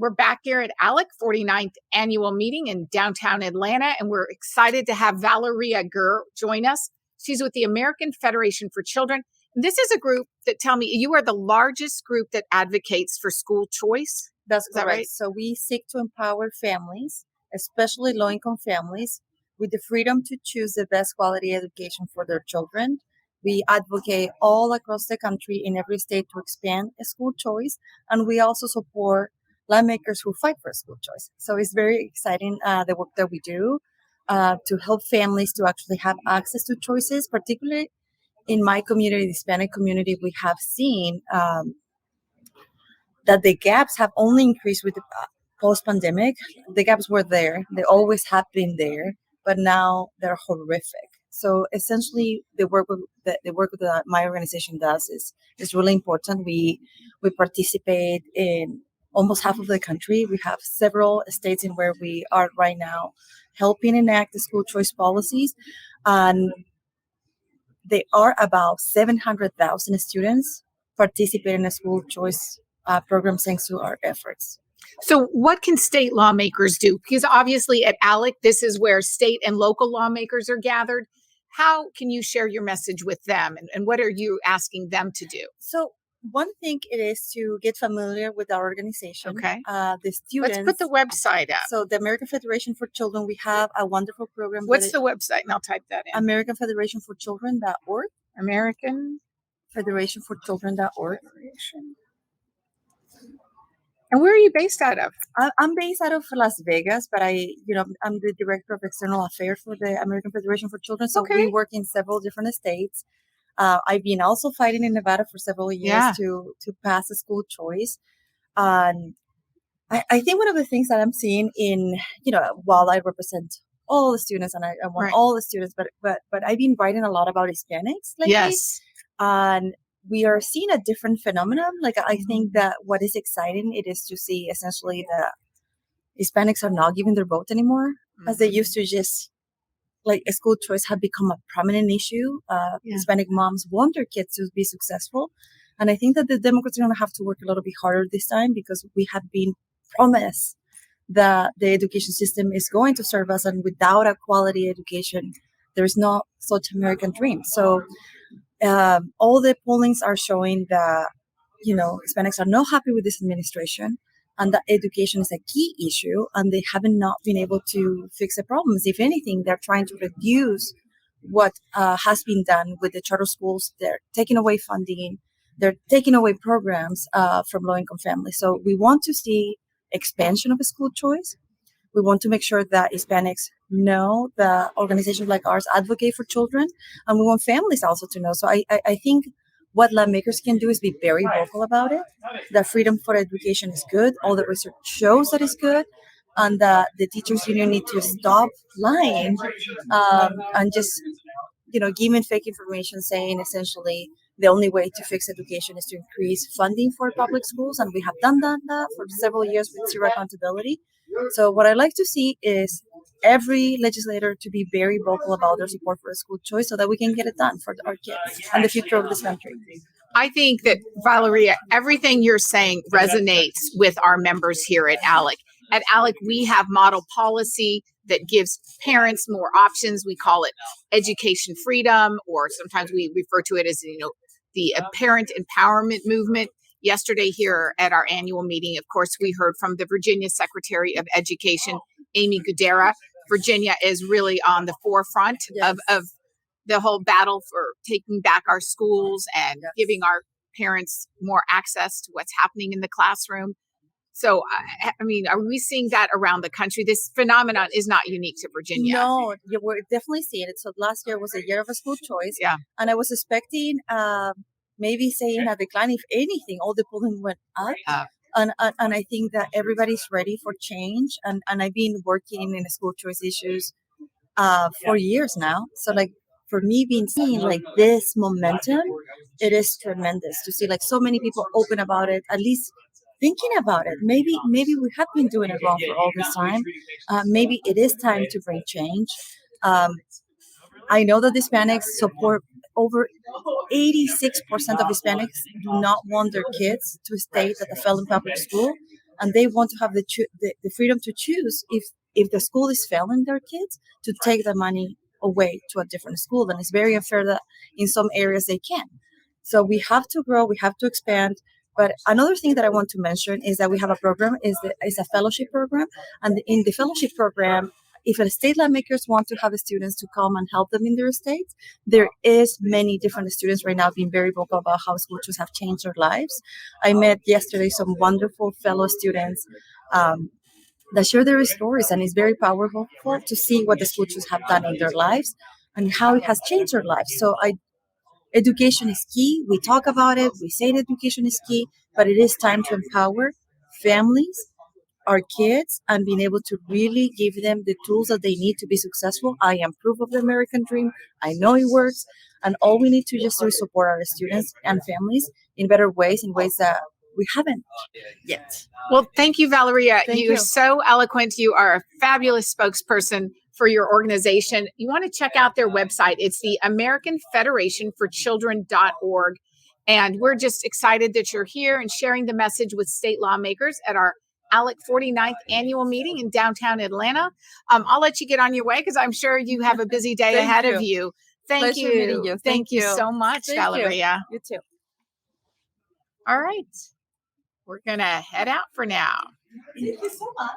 We're back here at ALEC 49th Annual Meeting in downtown Atlanta, and we're excited to have Valeria Gurr join us. She's with the American Federation for Children. This is a group that, tell me, you are the largest group that advocates for school choice. That's Is that correct. right? So we seek to empower families, especially low-income families, with the freedom to choose the best quality education for their children. We advocate all across the country in every state to expand school choice, and we also support lawmakers who fight for school choice. So it's very exciting, the work that we do to help families to actually have access to choices, particularly in my community, the Hispanic community. We have seen that the gaps have only increased with the post-pandemic. The gaps were there; they always have been there, but now they're horrific. So essentially, the work that my organization does is really important. We participate in almost half of the country. We have several states in where we are right now helping enact the school choice policies, and there are about 700,000 students participating in a school choice program thanks to our efforts. So what can state lawmakers do? Because obviously at ALEC, this is where state and local lawmakers are gathered. How can you share your message with them, and what are you asking them to do? So one thing it is to get familiar with our organization. Okay. The students. Let's put the website up. So the American Federation for Children, we have a wonderful program. What's the website? And I'll type that in. AmericanFederationForChildren.org. American FederationForChildren.org. And where are you based out of? I'm based out of Las Vegas, but I'm the director of external affairs for the American Federation for Children. So Okay. we work in several different states. I've been also fighting in Nevada for several years to pass a school choice. And I think one of the things that I'm seeing while I represent all the students and I want Right. all the students, but I've been writing a lot about Hispanics lately. Yes. And we are seeing a different phenomenon. Like, I think that what is exciting, it is to see essentially that Hispanics are not giving their vote anymore, as they used to. Just like a school choice have become a prominent issue. Hispanic moms want their kids to be successful. And I think that the Democrats are going to have to work a little bit harder this time, because we have been promised that the education system is going to serve us. And without a quality education, there's no such American dream. So all the pollings are showing that, Hispanics are not happy with this administration, and that education is a key issue, and they haven't not been able to fix the problems. If anything, they're trying to reduce what has been done with the charter schools. They're taking away funding. They're taking away programs from low-income families. So we want to see expansion of school choice. We want to make sure that Hispanics know that organizations like ours advocate for children, and we want families also to know. So I think what lawmakers can do is be very vocal about it. That freedom for education is good. All the research shows that it's good, and that the teachers union need to stop lying and just giving fake information, saying essentially the only way to fix education is to increase funding for public schools, and we have done that for several years with zero accountability. So what I like to see is every legislator to be very vocal about their support for school choice, so that we can get it done for our kids and the future of this country. I think that, Valeria, everything you're saying resonates with our members here at ALEC. At ALEC, we have model policy that gives parents more options. We call it education freedom, or sometimes we refer to it as, the parent empowerment movement. Yesterday here at our annual meeting, of course, we heard from the Virginia Secretary of Education, Amy Goodera. Virginia is really on the forefront of the whole battle for taking back our schools and giving our parents more access to what's happening in the classroom. So, I mean, are we seeing that around the country? This phenomenon is not unique to Virginia. No, we're definitely seeing it. So last year was a year of a school choice. Yeah. And I was expecting maybe saying a decline. If anything, all the polling went up. And I think that everybody's ready for change. And I've been working in school choice issues for years now. So for me, seeing this momentum, it is tremendous to see so many people open about it, at least thinking about it. Maybe we have been doing it wrong for all this time. Maybe it is time to bring change. I know that Hispanics support over 86% of Hispanics do not want their kids to stay at a felon public school. and they want to have the freedom to choose if the school is failing their kids to take the money away to a different school. And it's very unfair that in some areas they can. So we have to grow, we have to expand. But another thing that I want to mention is that we have a program, is a fellowship program. And in the fellowship program, if a state lawmakers want to have students to come and help them in their states, there is many different students right now being very vocal about how school choice have changed their lives. I met yesterday some wonderful fellow students that share their stories, and it's very powerful to see what the school choice have done in their lives and how it has changed their lives. So education is key. We talk about it. We say that education is key, but it is time to empower families, our kids, and being able to really give them the tools that they need to be successful. I am proof of the American dream. I know it works. And all we need to just do is support our students and families in better ways, in ways that we haven't yet. Well, thank you, Valeria. Thank You're you. so eloquent. You are a fabulous spokesperson for your organization. You want to check out their website. It's the American Federation for Children.org. And we're just excited that you're here and sharing the message with state lawmakers at our ALEC 49th Annual Meeting in downtown Atlanta. I'll let you get on your way because I'm sure you have a busy day Thank ahead you. of you. Thank Pleasure you. meeting you. Thank you Thank you. so much, Thank you. Valeria. You too. All right. We're going to head out for now. Thank you so much.